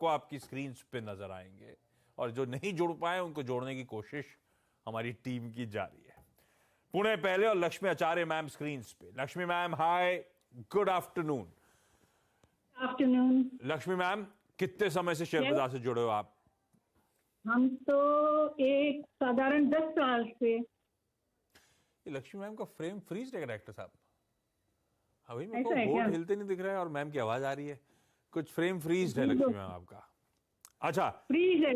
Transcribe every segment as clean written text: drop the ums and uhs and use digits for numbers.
सबको आपकी स्क्रीन पे नजर आएंगे, और जो नहीं जुड़ पाए उनको जोड़ने की कोशिश हमारी टीम की जारी है। पुणे पहले और लक्ष्मी आचार्य मैम स्क्रीन पे। Lakshmi ma'am hi, good afternoon. Afternoon. Lakshmi ma'am, कितने समय से शेयर बाजार से जुड़े हो आप? हम तो एक साधारण 10 साल से। लक्ष्मी मैम का फ्रेम फ्रीज है डायरेक्टर साहब। अभी मेरे ऐसा को है क्या? बोर्ड हिलते नहीं दिख रहा है और मैम की आवाज आ रही है। कुछ फ्रेम फ्रीज है लक्ष्मी मैम आपका। अच्छा, फ्रीज है,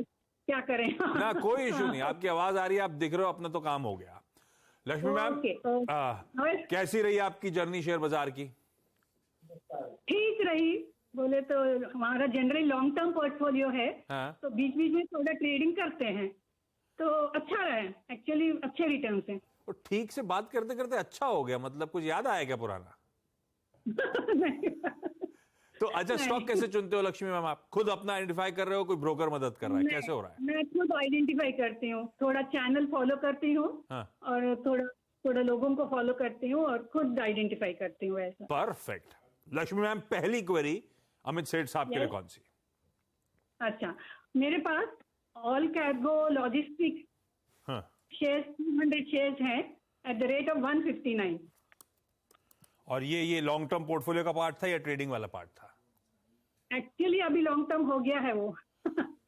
क्या करें? ना कोई इशू नहीं, आपकी आवाज आ रही है, आप दिख रहे हो, अपना तो काम हो गया। लक्ष्मी मैम, कैसी रही आपकी जर्नी शेयर बाजार की? ठीक रही, बोले तो हमारा जनरली लॉन्ग टर्म पोर्टफोलियो है। हाँ। तो बीच बीच में थोड़ा ट्रेडिंग करते हैं, तो अच्छा रहा है एक्चुअली, अच्छे रिटर्न है। तो ठीक से बात करते करते अच्छा हो गया, मतलब कुछ याद आया क्या पुराना? तो अच्छा, स्टॉक कैसे चुनते हो लक्ष्मी मैम? आप खुद अपना आइडेंटिफाई कर रहे हो, कोई ब्रोकर मदद कर रहा है, कैसे हो रहा है? मैं खुद आइडेंटिफाई करती हूँ, थोड़ा चैनल फॉलो करती हूँ। हाँ। और थोड़ा थोड़ा लोगों को फॉलो करती हूँ और खुद आइडेंटिफाई करती हूँ ऐसा। परफेक्ट। लक्ष्मी मैम, पहली क्वेरी अमित सेठ साहब के लिए कौन सी? अच्छा, मेरे पास Allcargo Logistics shares 200 shares हैं एट द रेट ऑफ 159। और ये लॉन्ग टर्म पोर्टफोलियो का पार्ट था या ट्रेडिंग वाला पार्ट था? एक्चुअली अभी लॉन्ग टर्म हो गया है वो।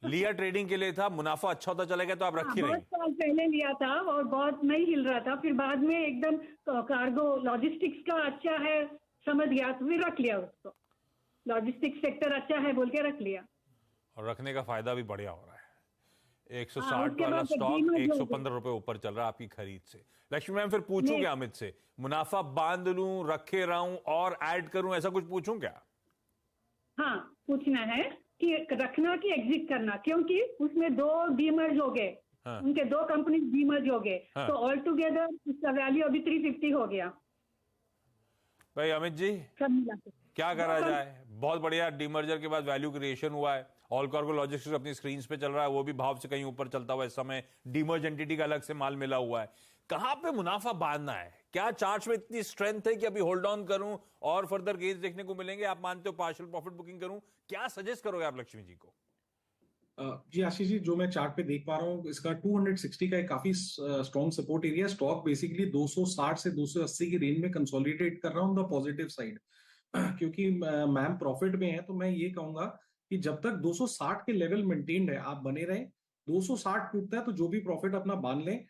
लिया ट्रेडिंग के लिए था, मुनाफा अच्छा होता चला गया तो आप रखी रही? बहुत साल पहले लिया था और बहुत नहीं हिल रहा था, फिर बाद में एकदम कार्गो लॉजिस्टिक्स का अच्छा है समझ गया तो फिर रख लिया उसको। लॉजिस्टिक्स सेक्टर अच्छा है बोल के रख लिया। और रखने का फायदा भी बढ़िया हो रहा है। 160 उसके वाला बाद स्टॉक 115 रुपए ऊपर चल रहा है आपकी खरीद से। लक्ष्मी मैम, फिर पूछूं क्या अमित से? मुनाफा बांध लूं, रखे रहूं और ऐड करूं, ऐसा कुछ पूछूं क्या? हाँ, पूछना है कि रखना कि एग्जिट करना, क्योंकि उसमें दो डीमर्ज हो गए। हाँ। उनके दो कंपनी डीमर्ज हो गए। हाँ। तो ऑल टुगेदर उसका वैल्यू अभी 350 हो गया। भाई अमित जी, क्या करा जाए? बहुत बढ़िया, डीमर्जर के बाद वैल्यू क्रिएशन हुआ है। ऑल कार्गो लॉजिस्टिक्स अपनी स्क्रीन पे चल रहा है, वो भी भाव से कहीं ऊपर चलता हुआ इस समय। डीमर्ज एंटिटी का अलग से माल मिला हुआ है। कहां पे मुनाफा बांधना है? क्या चार्ट में इतनी स्ट्रेंथ है कि अभी होल्ड ऑन करूं और फर्दर गेन्स देखने को मिलेंगे? आप मानते हो पार्शियल प्रॉफिट बुकिंग करूं? क्या सजेस्ट करोगे आप लक्ष्मी जी को? जी आशीष जी, जो मैं चार्ट पे देख पा रहा हूँ, इसका 260 का एक काफी strong support area. Stock basically 260 से 280 की रेंज में कंसोलिडेट कर रहा हूँ द पॉजिटिव साइड। क्योंकि मैम प्रॉफिट में है, तो मैं ये कहूंगा कि जब तक 260 के लेवल मेंटेन्ड है, आप बने रहे। 260 टूटता है तो जो भी प्रॉफिट अपना बांध लें।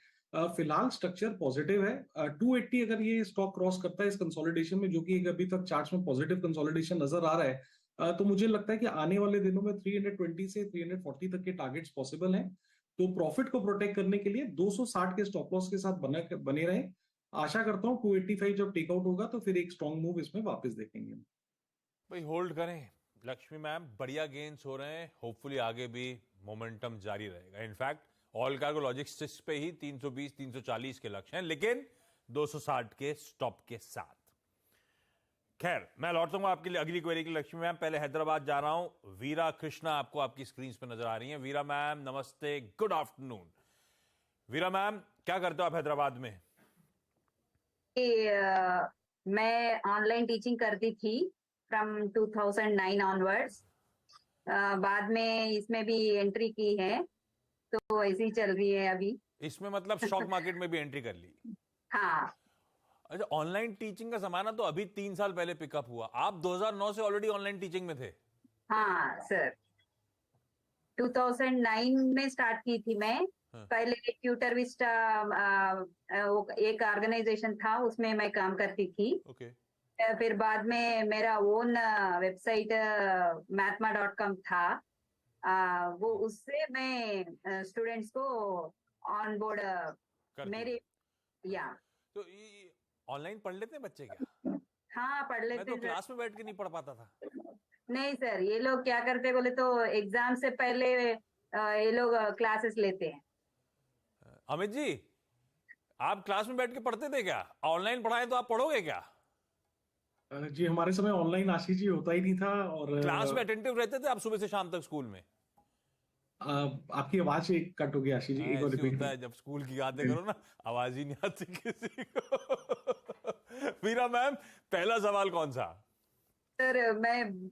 फिलहाल स्ट्रक्चर पॉजिटिव है। 280 अगर ये स्टॉक क्रॉस करता है इस कंसोलिडेशन में, जो कि अभी तक चार्ट्स में पॉजिटिव कंसोलिडेशन नजर आ रहा है, तो मुझे लगता है कि आने वाले दिनों में 320 से 340 तक के टारगेट्स पॉसिबल हैं। तो प्रॉफिट को प्रोटेक्ट करने के लिए 260 के स्टॉप लॉस के साथ बने रहे। आशा करता हूं 285 जब टेकआउट होगा तो फिर एक स्ट्रॉन्ग मूव इसमें वापस देखेंगे। भाई होल्ड करें लक्ष्मी मैम, बढ़िया गेन्स हो रहे हैं, होपफुली आगे भी मोमेंटम जारी रहेगा। इनफैक्ट ऑल कार्गो लॉजिस्टिक्स पे ही 320 340 के लक्ष्य हैं, लेकिन 260 के स्टॉप के साथ। खैर, मैं लौटूंगा आपके लिए अगली क्वेरी की लक्ष्मी मैम। पहले हैदराबाद जा रहा हूं। वीरा कृष्णा आपको आपकी स्क्रीन पे नजर आ रही हैं। वीरा मैम नमस्ते, गुड आफ्टरनून। वीरा मैम, क्या करते हो आप हैदराबाद में? मैं ऑनलाइन टीचिंग करती थी फ्रॉम 2009 ऑनवर्ड्स। बाद में इसमें भी एंट्री की है, तो ऐसी ही चल रही है अभी। इसमें मतलब स्टॉक मार्केट में भी एंट्री कर ली? हाँ। अच्छा, ऑनलाइन टीचिंग का जमाना तो अभी 3 साल पहले पिकअप हुआ। आप 2009 से ऑलरेडी ऑनलाइन टीचिंग में थे? हाँ सर, 2009 में स्टार्ट की थी मैं। हाँ। पहले ट्यूटर विस्टा एक ऑर्गेनाइजेशन था, उसमें मैं काम करती थी। ओके। फिर बाद में मेरा ओन वेबसाइट mathma.com था। वो उससे मैं स्टूडेंट्स को ऑन बोर्ड मेरे या। तो ऑनलाइन पढ़ लेते हैं बच्चे क्या? हाँ, पढ़ लेते। मैं तो क्लास में बैठ के नहीं पढ़ पाता था। नहीं सर, ये लोग क्या करते बोले तो एग्जाम से पहले ये लोग क्लासेस लेते हैं। अमित जी, आप क्लास में बैठ के पढ़ते थे क्या? ऑनलाइन पढ़ाएं तो आप पढ़ोगे क्या? जी हमारे समय ऑनलाइन आशीष जी होता ही नहीं था। और क्लास में अटेंटिव रहते थे आप सुबह से शाम तक स्कूल में? आपकी आवाज से कट हो गया आशीष जी, एक बार रिपीट होता है जब स्कूल की यादें करो ना, आवाज ही नहीं आती किसी को। वीरा मैम, पहला सवाल कौन सा? सर मैं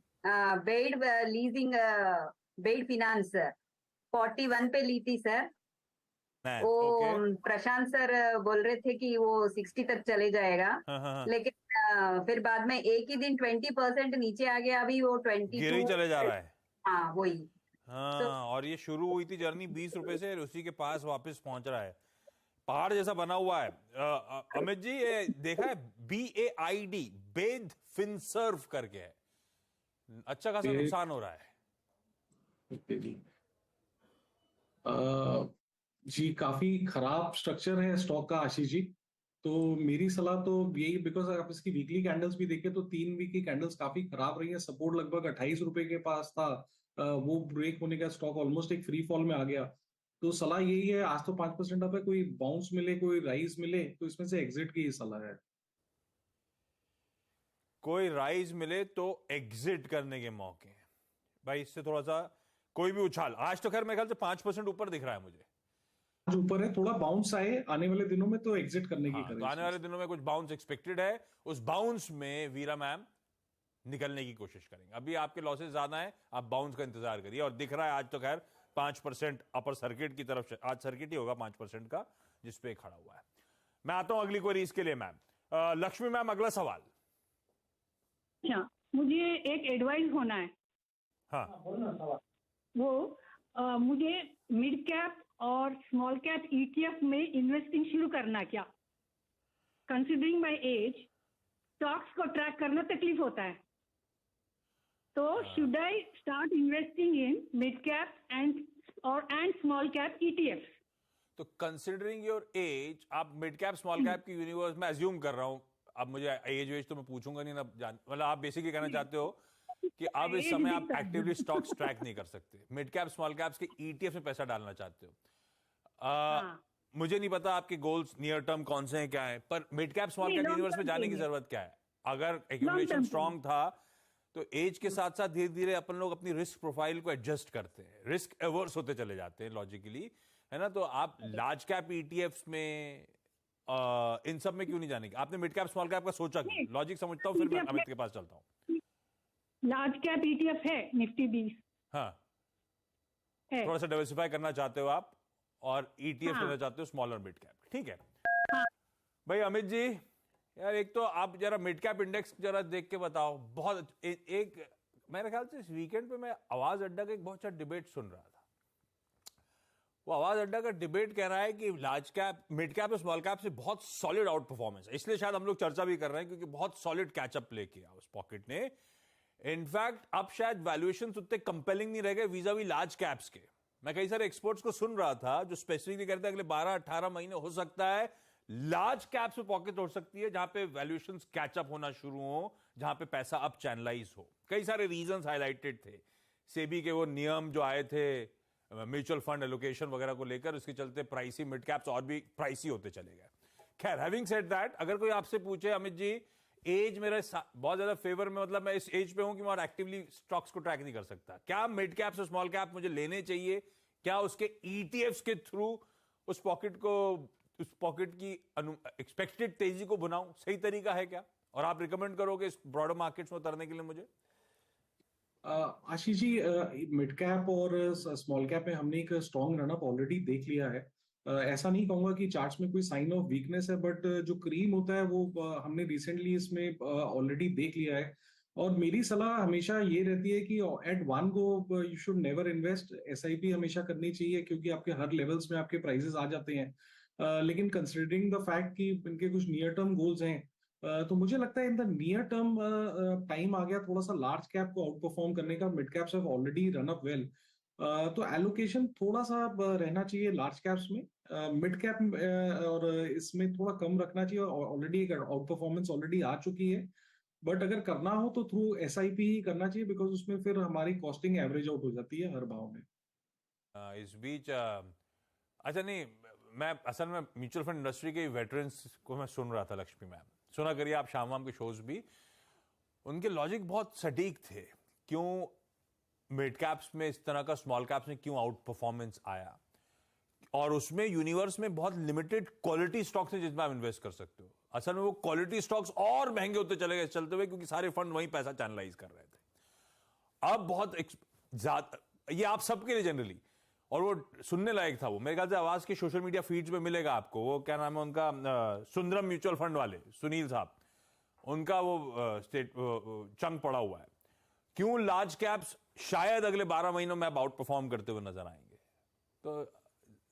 पेड लीजिंग बेड फिनांस 41 पे ली थी सर। वो ओके। प्रशांत सर बोल रहे थे कि वो 60 तक चले जाएगा, हाँ हाँ हाँ, लेकिन फिर बाद में एक ही दिन 20% नीचे आ गया, अभी वो गिर ही 22। चले जा रहा है। हाँ वही। तो हाँ, और ये शुरू हुई थी जर्नी 20 रुपए से, उसी के पास वापस पहुंच रहा है। पहाड़ जैसा बना हुआ है। अमित जी, ये देखा है BAID, बेद फिनसर्व करके है, अच्छा खासा ये नुकसान हो रहा है। ओके जी। जी काफी खराब स्ट्रक्चर है स्टॉक का आशीष जी। तो मेरी सलाह तो यही, बिकॉज आप इसकी वीकली कैंडल्स भी देखें तो 3 वीक की कैंडल्स काफी खराब रही है। सपोर्ट लगभग 28 रुपए के पास था, वो ब्रेक होने का स्टॉक ऑलमोस्ट एक फ्री फॉल में आ गया। तो सलाह यही है, आज तो 5% अब है, कोई बाउंस मिले कोई राइज मिले तो इसमें से एग्जिट की ही सलाह है। कोई राइज मिले तो एग्जिट करने के मौके हैं भाई, इससे थोड़ा सा कोई भी उछाल। आज तो खैर मेरे ख्याल से 5% ऊपर दिख रहा है मुझे। आज ऊपर है, थोड़ा बाउंस आए आने वाले दिनों में तो एग्जिट करने की हाँ, करें तो आने इसमें वाले से। दिनों में कुछ बाउंस एक्सपेक्टेड है, उस बाउंस में वीरा मैम निकलने की कोशिश करेंगे। अभी आपके लॉसेस ज्यादा हैं, आप बाउंस का इंतजार करिए। और दिख रहा है आज तो खैर 5% अपर सर्किट की तरफ, आज सर्किट ही होगा 5% का जिसपे खड़ा हुआ है। मैं आता हूं अगली क्वेरीज के लिए मैम। लक्ष्मी मैम, अगला सवाल। अच्छा, मुझे एक एडवाइस होना है। हाँ, वो मुझे मिड कैप और स्मॉल कैप ETF में इन्वेस्टिंग शुरू करना क्या? कंसिडरिंग माय एज, स्टॉक्स को ट्रैक करना तकलीफ होता है, तो should I start investing in mid cap and small cap ETFs? तो कंसिडरिंग योर एज, आप मिड कैप स्मॉल कैप की यूनिवर्स में अज्यूम कर रहा हूं। अब मुझे एज वेज तो मैं पूछूंगा नहीं ना, मतलब आप बेसिकली कहना चाहते हो कि अब इस समय आप एक्टिवली स्टॉक्स ट्रैक नहीं कर सकते, मिड कैप स्मॉल कैप्स के ETF में पैसा डालना चाहते हो। मुझे नहीं पता आपके गोल्स नियर टर्म कौन से हैं, क्या है, पर mid cap small cap universe में जाने की जरूरत क्या है? अगर एक्यूमुलेशन स्ट्रांग था तो एज के साथ साथ धीरे धीरे अपन लोग अपनी रिस्क प्रोफाइल को एडजस्ट करते हैं, रिस्क एवर्स होते चले जाते हैं लॉजिकली, है ना। तो आप लार्ज कैप ETFs में इन सब में क्यों नहीं जाने की? आपने मिड कैप स्मॉल कैप का सोचा क्यों? लॉजिक समझता हूं, फिर मैं अमित के पास चलता हूं। लार्ज कैप ETF है निफ्टी 20 हाँ, है। थोड़ा सा डाइवर्सिफाई करना चाहते हो आप, और ETF हाँ। लेना चाहते हो स्मॉल और मिड कैप, ठीक है। हाँ। भाई अमित जी, यार एक तो आप जरा मिड कैप इंडेक्स जरा देख के बताओ। बहुत एक मेरे ख्याल से इस वीकेंड पे मैं आवाज अड्डा का एक बहुत अच्छा डिबेट सुन रहा था। वो आवाज अड्डा का डिबेट कह रहा है कि लार्ज कैप, मिड कैप और स्मॉल कैप से बहुत सॉलिड आउट परफॉर्मेंस है, इसलिए शायद हम लोग चर्चा भी कर रहे हैं क्योंकि बहुत सॉलिड कैचअप प्ले किया उस पॉकेट ने। इनफैक्ट अब शायद वैल्यूएशन उतने कंपेलिंग नहीं रह गए वीजा वी लार्ज कैप्स के। मैं कई सारे एक्सपर्ट्स को सुन रहा था जो स्पेसिफिकली कहते हैं अगले 12-18 महीने हो सकता है लार्ज कैप्स में पॉकेट हो सकती है जहां पे वैल्यूएशन कैचअप होना शुरू हो, जहां पे पैसा अब चैनलाइज हो। कई सारे रीजंस हाईलाइटेड थे, सेबी के वो नियम जो आए थे म्यूचुअल फंड एलोकेशन वगैरह को लेकर, उसके चलते प्राइसी मिड कैप्स और भी प्राइसी होते चले गए। खैर, हैविंग सेड दैट, अगर कोई आपसे पूछे अमित जी एज मेरा बहुत ज्यादा फेवर में, मतलब मैं इस एज पे हूं कि मैं एक्टिवली स्टॉक्स को ट्रैक नहीं कर सकता, क्या मिड कैप्स और स्मॉल कैप मुझे लेने चाहिए? क्या उसके ETFs के थ्रू उस पॉकेट की एक्सपेक्टेड तेजी को बनाऊं? सही तरीका है क्या? और आप रिकमेंड करोगे इस ब्रॉडर मार्केट्स में उतरने के लिए मुझे? आशीष जी, मिड कैप और स्मॉल कैप में हमने एक स्ट्रॉन्ग रनअप ऑलरेडी देख लिया है। ऐसा नहीं कहूंगा कि चार्ट्स में कोई साइन ऑफ वीकनेस है, बट जो क्रीम होता है वो हमने रिसेंटली इसमें ऑलरेडी देख लिया है। और मेरी सलाह हमेशा ये रहती है कि at one go you should never invest. SIP हमेशा करनी चाहिए क्योंकि आपके हर लेवल्स में आपके प्राइसेस आ जाते हैं। लेकिन कंसिडरिंग द फैक्ट कि इनके कुछ नियर टर्म गोल्स हैं, तो मुझे लगता है in the near term time आ गया थोड़ा सा लार्ज कैप को आउट परफॉर्म करने का। Mid caps have already run up well, तो एलोकेशन थोड़ा सा रहना चाहिए लार्ज कैप्स में। मिड कैप और इसमें थोड़ा कम रखना चाहिए, ऑलरेडी एक आउट परफॉर्मेंस ऑलरेडी आ चुकी है। बट अगर करना हो तो थ्रू SIP ही करना चाहिए, बिकॉज उसमें फिर हमारी कॉस्टिंग एवरेज आउट हो जाती है हर भाव में। इस बीच अच्छा नहीं, मैं असल में म्यूचुअल फंड इंडस्ट्री के वेटरन्स को मैं सुन रहा था, लक्ष्मी मैम सुना करिए आप शाम वाम के शोज भी, उनके लॉजिक बहुत सटीक थे। क्यों मिड कैप्स में इस तरह का स्मॉल कैप्स में क्यों आउट परफॉर्मेंस आया, और उसमें यूनिवर्स में बहुत लिमिटेड क्वालिटी स्टॉक्स हैं जिसमें आप इन्वेस्ट कर सकते हो। असल में वो क्वालिटी स्टॉक्स और महंगे होते चले गए चलते हुए, क्योंकि सारे फंड वहीं पैसा चैनलाइज कर रहे थे। अब बहुत ये आप सबके लिए जनरली, और वो सुनने लायक था। वो मेरे ख्याल से आवाज के सोशल मीडिया फीड्स में मिलेगा आपको। वो क्या नाम है उनका, सुंदरम म्यूचुअल फंड वाले सुनील साहब, उनका वो स्टेट चंक पड़ा हुआ है। क्यों लार्ज कैप्स शायद अगले 12 महीनों में अब आउट परफॉर्म करते हुए नजर आएंगे। तो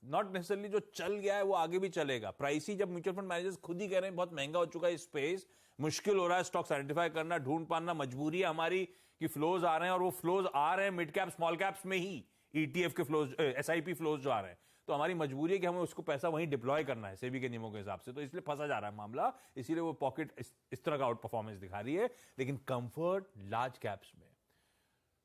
नॉट नेसेसरली जो चल गया है वो आगे भी चलेगा। प्राइसी जब म्यूचुअल फंड मैनेजर्स खुद ही कह रहे हैं बहुत महंगा हो चुका है स्पेस, मुश्किल हो रहा है स्टॉक्स आइडेंटिफाई करना, ढूंढ पाना, मजबूरी है हमारी कि फ्लोज आ रहे हैं, और वो फ्लोज आ रहे हैं मिड कैप स्मॉल कैप्स में ही, ईटीएफ के फ्लोज, एसआईपी फ्लोज जो आ रहे हैं। तो हमारी मजबूरी है कि हमें उसको पैसा वहीं डिप्लॉय करना है सेबी के नियमों के हिसाब से, तो इसलिए फंसा जा रहा है मामला। इसीलिए वो पॉकेट इस तरह का आउट परफॉर्मेंस दिखा रही है। लेकिन कंफर्ट लार्ज कैप्स में,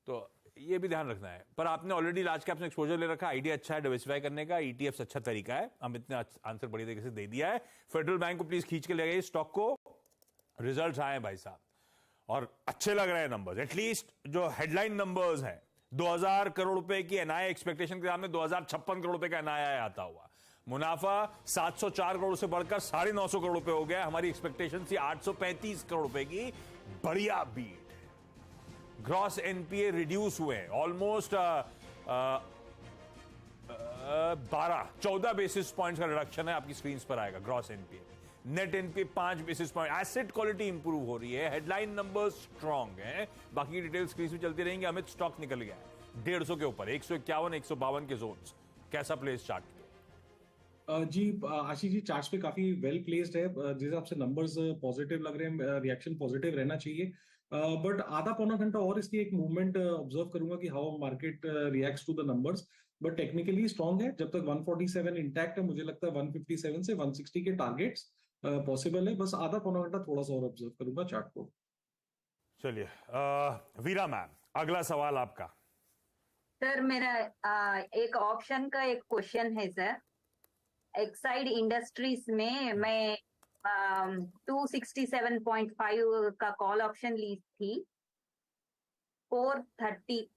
तो ये भी ध्यान रखना है। पर आपने ऑलरेडी लार्ज कैप्स में एक्सपोजर ले रखा, आइडिया अच्छा है डाइवर्सिफाई करने का, ईटीएफ अच्छा तरीका है। अमित ने आंसर बड़ी तरीके से दे दिया है। फेडरल बैंक को प्लीज खींच के ले गए स्टॉक को। रिजल्ट आए भाई साहब और अच्छे लग रहे हैं नंबर्स, एटलीस्ट जो हेडलाइन नंबर्स हैं। 2000 करोड़ रुपए की एनआईए एक्सपेक्टेशन के सामने 2056 करोड़ रुपए का एनआईए आता हुआ। मुनाफा 704 करोड़ से बढ़कर 950 करोड़ रुपए हो गया। हमारी एक्सपेक्टेशन थी 835 करोड़ रुपए की, बढ़िया बीट। ग्रॉस एनपीए रिड्यूस हुए ऑलमोस्ट 14 बेसिस पॉइंट्स का रिडक्शन है, आपकी स्क्रीन पर आएगा gross NPA. Net NPA 5 basis point. Asset quality improve हो रही है, हेडलाइन नंबर्स स्ट्रांग हैं। बाकी डिटेल स्क्रीन पे चलती रहेंगे। अमित, स्टॉक निकल गया है 150 के ऊपर, 151 152 के जोन्स। कैसा प्लेस चार्ट पे? जी आशीष जी, चार्ट्स पे काफी वेल प्लेस्ड है। जिस हिसाब से नंबर्स पॉजिटिव लग रहे हैं, रिएक्शन पॉजिटिव रहना चाहिए। बट आधा पौना घंटा और इसकी एक मूवमेंट ऑब्जर्व करूंगा कि how market reacts to the numbers. But technically strong है। जब तक 147 इंटैक्ट है, मुझे लगता है 157 से 160 के टारगेट्स पॉसिबल है। बस आधा पौना घंटा थोड़ा सा और ऑब्जर्व करूंगा चार्ट को। चलिए वीरा मैम, अगला सवाल आपका। सर मेरा एक ऑप्शन का एक क्वेश्चन है सर। एक्साइड इंडस्ट्रीज में मैं 267.5 का कॉल ऑप्शन ली थी, 432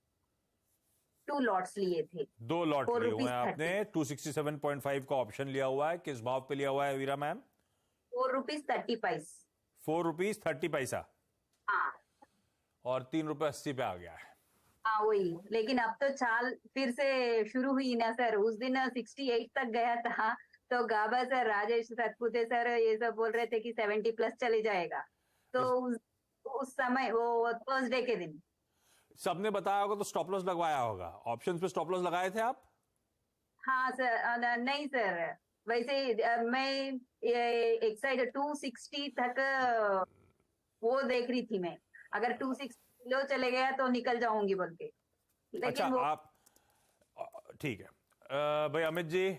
लॉट्स लिए थे। 2 लॉट लिए हुए हैं आपने। 267.5 का ऑप्शन लिया हुआ है। किस भाव पे लिया हुआ है वीरा मैम? 4 रुपीज 30 पैसे। 4 रुपीज 30 पैसा। हाँ, और 3 रुपए 80 पे आ गया है। हाँ वही। लेकिन अब तो चाल फिर से शुरू हुई ना सर। उस दिन 68 तक गया था, तो गाबा सर, राजेश सतपुते सर ये सब बोल रहे थे कि 70 प्लस चले जाएगा। तो उस समय वो थर्सडे के दिन सबने बताया होगा तो स्टॉप लॉस लगवाया होगा। ऑप्शंस पे स्टॉप लॉस लगाए थे आप? हाँ सर, नहीं सर, वैसे मैं एक्साइड 260 तक वो देख रही थी मैं। अगर 260 लो चले गया तो निकल जाऊंगी बोल के। लेकिन अच्छा, आप ठीक है भाई अमित जी,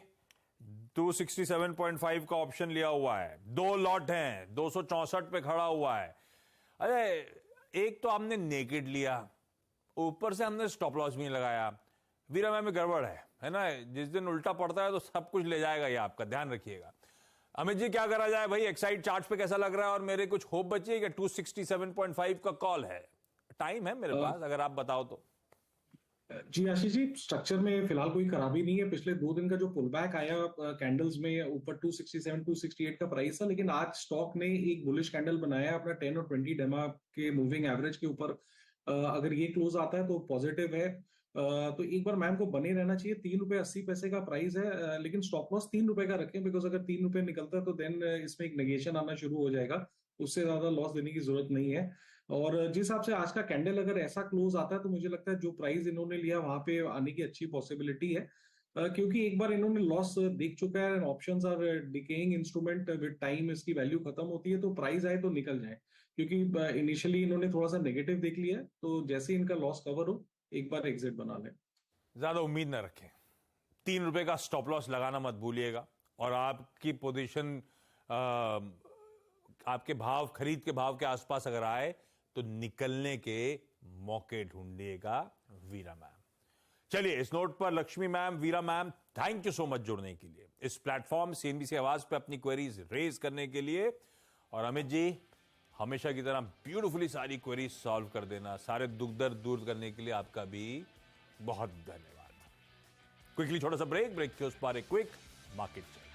267.5 का ऑप्शन लिया हुआ है, 2 लॉट हैं, 264 पे खड़ा हुआ है। अरे एक तो आपने नेकेड लिया, ऊपर से हमने स्टॉप लॉस भी नहीं लगाया। वीरा मैम में गड़बड़ है ना? जिस दिन उल्टा पड़ता है तो सब कुछ ले जाएगा ये आपका, ध्यान रखिएगा। अमित जी क्या करा जाए भाई? एक्साइड चार्ट पे कैसा लग रहा है? और मेरे कुछ होप बची है कि 267.5 का कॉल है, टाइम है मेरे पास, अगर आप बताओ तो। जी आशीष जी, स्ट्रक्चर में फिलहाल कोई खराबी नहीं है। पिछले 2 दिन का जो पुल बैक आया कैंडल्स में ऊपर 267 268 का प्राइस था, लेकिन आज स्टॉक ने एक बुलिश कैंडल बनाया अपना 10 और 20 डेमा के मूविंग एवरेज के ऊपर। अगर ये क्लोज आता है तो पॉजिटिव है। तो एक बार मैम को बने रहना चाहिए। 3 रुपए 80 पैसे का प्राइस है, लेकिन स्टॉप लॉस 3 रुपए का रखें, बिकॉज अगर 3 रुपए निकलता है तो देन इसमें एक नेगेशन आना शुरू हो जाएगा। उससे ज्यादा लॉस देने की जरूरत नहीं है। और जिस हिसाब से आज का कैंडल अगर ऐसा क्लोज आता है तो मुझे लगता है जो प्राइस इन्होंने लिया वहां पे आने की अच्छी पॉसिबिलिटी है, क्योंकि एक बार इन्होंने लॉस देख चुका है। Options are decaying instrument, with time इसकी वैल्यू खत्म होती है, तो प्राइस आए तो निकल जाए। क्योंकि इनिशियली इन्होंने थोड़ा सा नेगेटिव देख लिया, तो जैसे इनका लॉस कवर हो एक बार एग्जिट बना लें। ज्यादा उम्मीद ना रखें। 3 रुपए का स्टॉप लॉस लगाना मत भूलिएगा। और आपकी पोजीशन आपके भाव, खरीद के भाव के आसपास अगर आए तो निकलने के मौके ढूंढिएगा वीरा मैम। चलिए इस नोट पर Lakshmi ma'am, Veera ma'am, thank you so much जुड़ने के लिए इस प्लेटफॉर्म सीएनबीसी आवाज पे अपनी क्वेरीज रेज करने के लिए। और अमित जी हमेशा की तरह ब्यूटीफुली सारी क्वेरीज सॉल्व कर देना, सारे दुख दर्द दूर करने के लिए आपका भी बहुत धन्यवाद। क्विकली छोटा सा ब्रेक के उस पर एक क्विक मार्केट चेक।